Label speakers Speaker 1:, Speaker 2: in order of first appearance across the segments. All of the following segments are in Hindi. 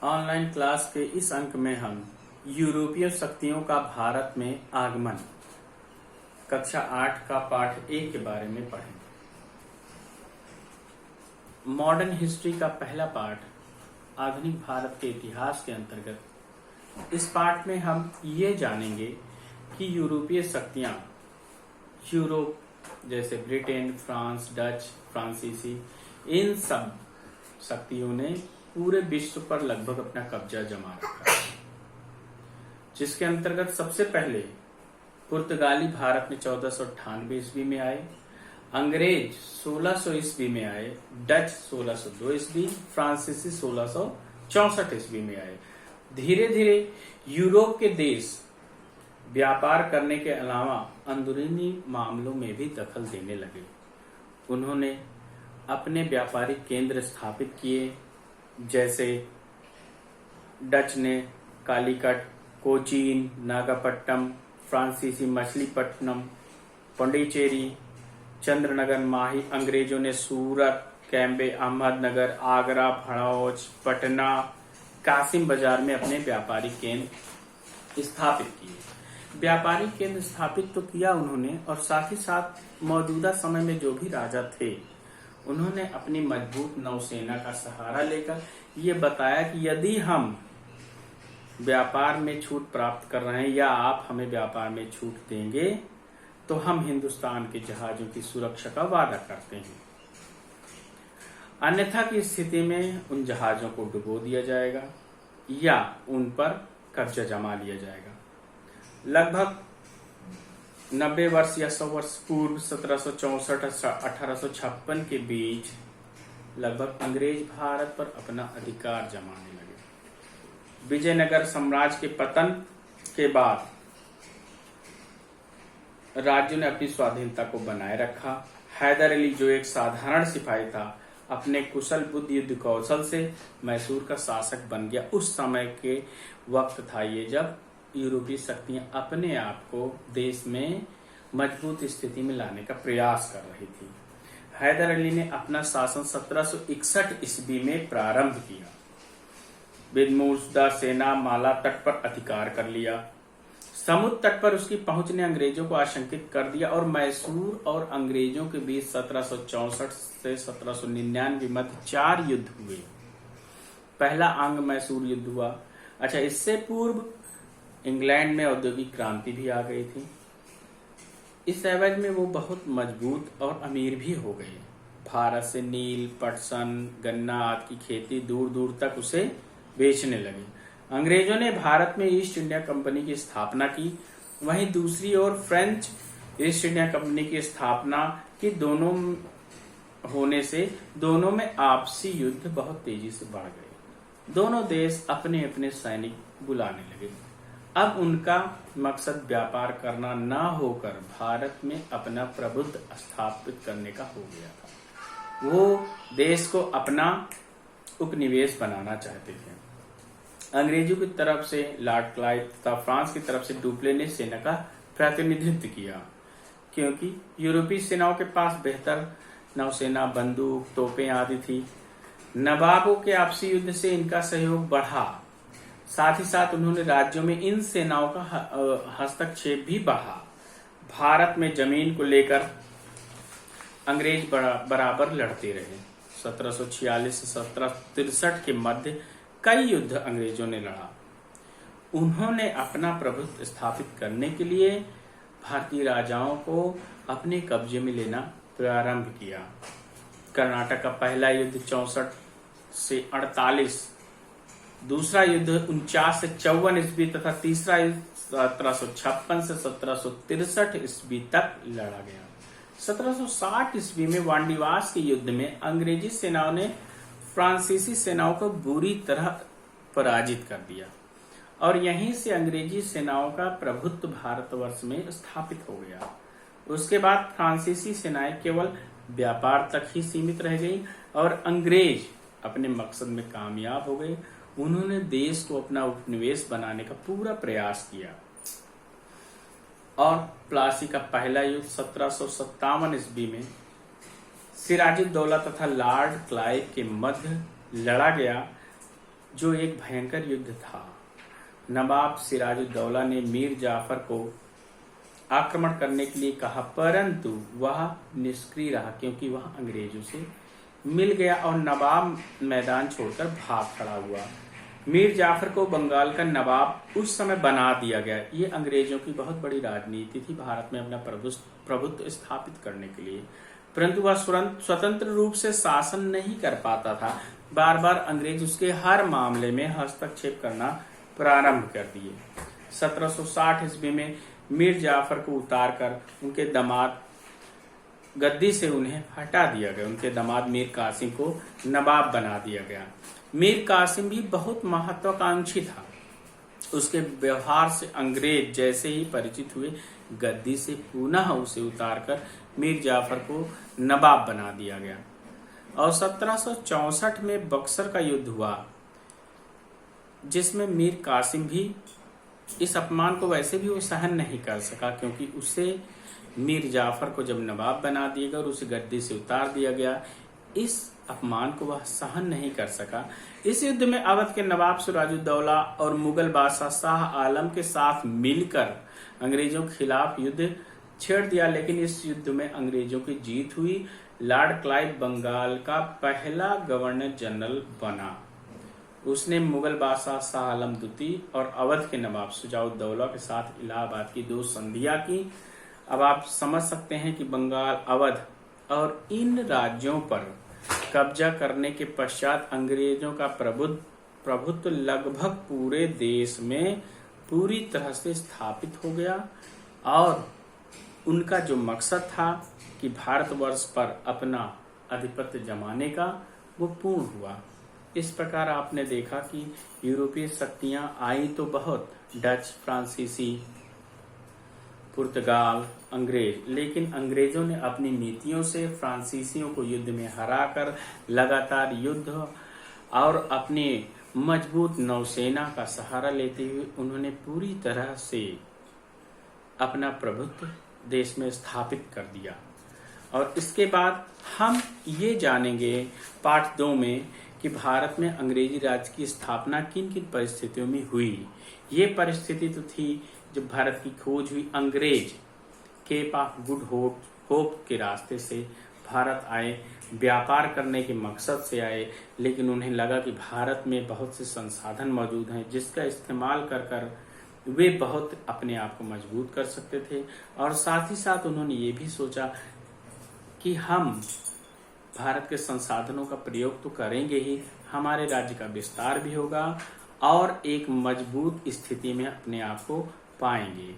Speaker 1: ऑनलाइन क्लास के इस अंक में हम यूरोपीय शक्तियों का भारत में आगमन कक्षा 8 का पाठ ए के बारे में पढ़ेंगे। मॉडर्न हिस्ट्री का पहला पाठ आधुनिक भारत के इतिहास के अंतर्गत इस पाठ में हम ये जानेंगे कि यूरोपीय शक्तियां यूरोप जैसे ब्रिटेन, फ्रांस, डच, फ्रांसीसी, इन सब शक्तियों ने पूरे विश्व पर लगभग अपना कब्जा जमा रखा है, जिसके अंतर्गत सबसे पहले पुर्तगाली भारत में 1498 ईस्वी में आए, अंग्रेज 1600 ईस्वी में आए, डच 1602 ईस्वी, फ्रांसीसी 1664 ईस्वी में आए। धीरे धीरे यूरोप के देश व्यापार करने के अलावा अंदरूनी मामलों में भी दखल देने लगे। उन्होंने अपने व्यापारिक केंद्र स्थापित किए, जैसे डच ने कालीकट, कोचीन, नागापट्टनम, फ्रांसीसी मछलीपट्टनम, पौंडीचेरी, चंद्रनगर, माही। अंग्रेजों ने सूरत, कैम्बे, अहमदनगर, आगरा, भड़ौच, पटना, कासिम बाजार में अपने व्यापारिक केंद्र स्थापित किए। व्यापारिक केंद्र स्थापित तो किया उन्होंने, और साथ ही साथ मौजूदा समय में जो भी राजा थे उन्होंने अपनी मजबूत नौसेना का सहारा लेकर ये बताया कि यदि हम व्यापार में छूट प्राप्त कर रहे हैं या आप हमें व्यापार में छूट देंगे तो हम हिंदुस्तान के जहाजों की सुरक्षा का वादा करते हैं, अन्यथा की स्थिति में उन जहाजों को डुबो दिया जाएगा या उन पर कब्जा जमा लिया जाएगा। लगभग 90 वर्ष या 100 वर्ष पूर्व 1764-1856 के बीच लगभग अंग्रेज भारत पर अपना अधिकार जमाने लगे। विजयनगर साम्राज्य के पतन के बाद राज्यों ने अपनी स्वाधीनता को बनाए रखा। हैदर अली, जो एक साधारण सिपाही था, अपने कुशल बुद्धि युद्ध कौशल से मैसूर का शासक बन गया। उस समय के वक्त था ये जब यूरोपीय शक्तियां अपने आप को देश में मजबूत स्थिति में लाने का प्रयास कर रही थी। हैदर अली ने अपना शासन 1761 ईस्वी में प्रारंभ किया। बिदमुर्दा सेना माला तट पर अधिकार कर लिया। समुद्र तट पर उसकी पहुंच ने अंग्रेजों को आशंकित कर दिया और मैसूर और अंग्रेजों के बीच 1764 से 1799 मध्य 4 युद्ध हुए। पहला अंग मैसूर युद्ध हुआ। अच्छा, इससे पूर्व इंग्लैंड में औद्योगिक क्रांति भी आ गई थी। इस एवज में वो बहुत मजबूत और अमीर भी हो गए। भारत से नील, पटसन, गन्ना आदि की खेती दूर दूर तक उसे बेचने लगे। अंग्रेजों ने भारत में ईस्ट इंडिया कंपनी की स्थापना की। वहीं दूसरी ओर फ्रेंच ईस्ट इंडिया कंपनी की स्थापना की। दोनों होने से दोनों में आपसी युद्ध बहुत तेजी से बढ़ गए। दोनों देश अपने अपने सैनिक बुलाने लगे। अब उनका मकसद व्यापार करना न होकर भारत में अपना प्रभुत्व स्थापित करने का हो गया था। वो देश को अपना उपनिवेश बनाना चाहते थे। अंग्रेजों की तरफ से लॉर्ड क्लाइव तथा फ्रांस की तरफ से डुप्ले ने सेना का प्रतिनिधित्व किया, क्योंकि यूरोपीय सेनाओं के पास बेहतर नौसेना, बंदूक, तोपें आदि थी। नवाबों के आपसी युद्ध से इनका सहयोग बढ़ा। साथ ही साथ उन्होंने राज्यों में इन सेनाओं का हस्तक्षेप भी बढ़ा। भारत में जमीन को लेकर अंग्रेज बराबर लड़ते रहे। 1746 से 1763 के मध्य कई युद्ध अंग्रेजों ने लड़ा। उन्होंने अपना प्रभुत्व स्थापित करने के लिए भारतीय राजाओं को अपने कब्जे में लेना प्रारंभ किया। कर्नाटक का पहला युद्ध 64 से 48, दूसरा युद्ध 49 से 54 ईस्वी तथा तीसरा युद्ध 1756 से 1763 ईस्वी तक लड़ा गया। 1760 ईस्वी में वांडीवास के युद्ध में अंग्रेजी सेनाओं ने फ्रांसीसी सेनाओं को बुरी तरह पराजित कर दिया और यहीं से अंग्रेजी सेनाओं का प्रभुत्व भारतवर्ष में स्थापित हो गया। उसके बाद फ्रांसीसी सेनाएं केवल व्यापार तक ही सीमित रह गई और अंग्रेज अपने मकसद में कामयाब हो गए। उन्होंने देश को अपना उपनिवेश बनाने का पूरा प्रयास किया और प्लासी का पहला युद्ध 1757 ईस्वी में सिराजुद्दौला तथा लॉर्ड क्लाइव के मध्य लड़ा गया। जो एक भयंकर युद्ध था। नवाब सिराजुद्दौला ने मीर जाफर को आक्रमण करने के लिए कहा, परंतु वह निष्क्रिय रहा क्योंकि वह अंग्रेजों से मिल गया और नवाब मैदान छोड़कर भाग खड़ा हुआ। मीर जाफर को बंगाल का नवाब उस समय बना दिया गया। ये अंग्रेजों की बहुत बड़ी राजनीति थी भारत में अपना प्रभुत्व स्थापित करने के लिए, परंतु वह स्वतंत्र रूप से शासन नहीं कर पाता था। बार बार अंग्रेज उसके हर मामले में हस्तक्षेप करना प्रारंभ कर दिए। 1760 ईस्वी में मीर जाफर को उतारकर उनके दामाद गद्दी से उन्हें हटा दिया गया। उनके दामाद मीर कासिम को नवाब बना दिया गया। मीर कासिम भी बहुत महत्वाकांक्षी था। उसके व्यवहार से अंग्रेज जैसे ही परिचित हुए, गद्दी से पुनः उसे उतारकर मीर जाफर को नवाब बना दिया गया। और 1764 में बक्सर का युद्ध हुआ, जिसमें मीर कासिम भी इस अपमान को वैसे भी वो सहन नहीं कर सका, क्योंकि उसे मीर जाफर को जब नवाब बना दिया गया और उसे गद्दी से उतार दिया गया, इस अपमान को वह सहन नहीं कर सका। इस युद्ध में अवध के नवाब सिराजुद्दौला और मुगल बादशाह शाह आलम के साथ मिलकर अंग्रेजों के खिलाफ युद्ध छेड़ दिया, लेकिन इस युद्ध में अंग्रेजों की जीत हुई। लॉर्ड क्लाइव बंगाल का पहला गवर्नर जनरल बना। उसने मुगल बादशाह शाह आलम द्वितीय और अवध के नवाब सिराजुद्दौला के साथ इलाहाबाद की 2 संधियां की। अब आप समझ सकते हैं कि बंगाल, अवध और इन राज्यों पर कब्जा करने के पश्चात अंग्रेजों का प्रभुत्व लगभग पूरे देश में पूरी तरह से स्थापित हो गया और उनका जो मकसद था कि भारतवर्ष पर अपना आधिपत्य जमाने का, वो पूर्ण हुआ। इस प्रकार आपने देखा कि यूरोपीय शक्तियां आई तो बहुत, डच, फ्रांसीसी, पुर्तगाल, अंग्रेज, लेकिन अंग्रेजों ने अपनी नीतियों से फ्रांसीसियों को युद्ध में हराकर लगातार युद्ध और अपने मजबूत नौसेना का सहारा लेते हुए उन्होंने पूरी तरह से अपना प्रभुत्व देश में स्थापित कर दिया। और इसके बाद हम ये जानेंगे पार्ट 2 में कि भारत में अंग्रेजी राज की स्थापना किन किन परिस्थितियों में हुई। ये परिस्थिति तो थी जब भारत की खोज हुई, अंग्रेज केप ऑफ गुड होप के रास्ते से भारत आए, व्यापार करने के मकसद से आए, लेकिन उन्हें लगा कि भारत में बहुत से संसाधन मौजूद हैं जिसका इस्तेमाल कर वे बहुत अपने आप को मजबूत कर सकते थे। और साथ ही साथ उन्होंने ये भी सोचा कि हम भारत के संसाधनों का प्रयोग तो करेंगे ही, हमारे राज्य का विस्तार भी होगा और एक मजबूत स्थिति में अपने आप को पाएंगे।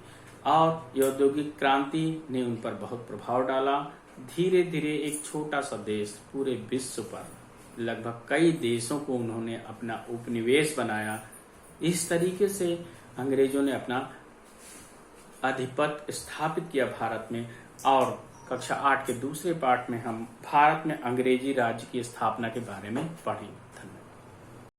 Speaker 1: और औद्योगिक क्रांति ने उन पर बहुत प्रभाव डाला। धीरे धीरे एक छोटा सा देश पूरे विश्व पर लगभग कई देशों को उन्होंने अपना उपनिवेश बनाया। इस तरीके से अंग्रेजों ने अपना आधिपत्य स्थापित किया भारत में। और कक्षा 8 के दूसरे पार्ट में हम भारत में अंग्रेजी राज्य की स्थापना के बारे में पढ़ेंगे।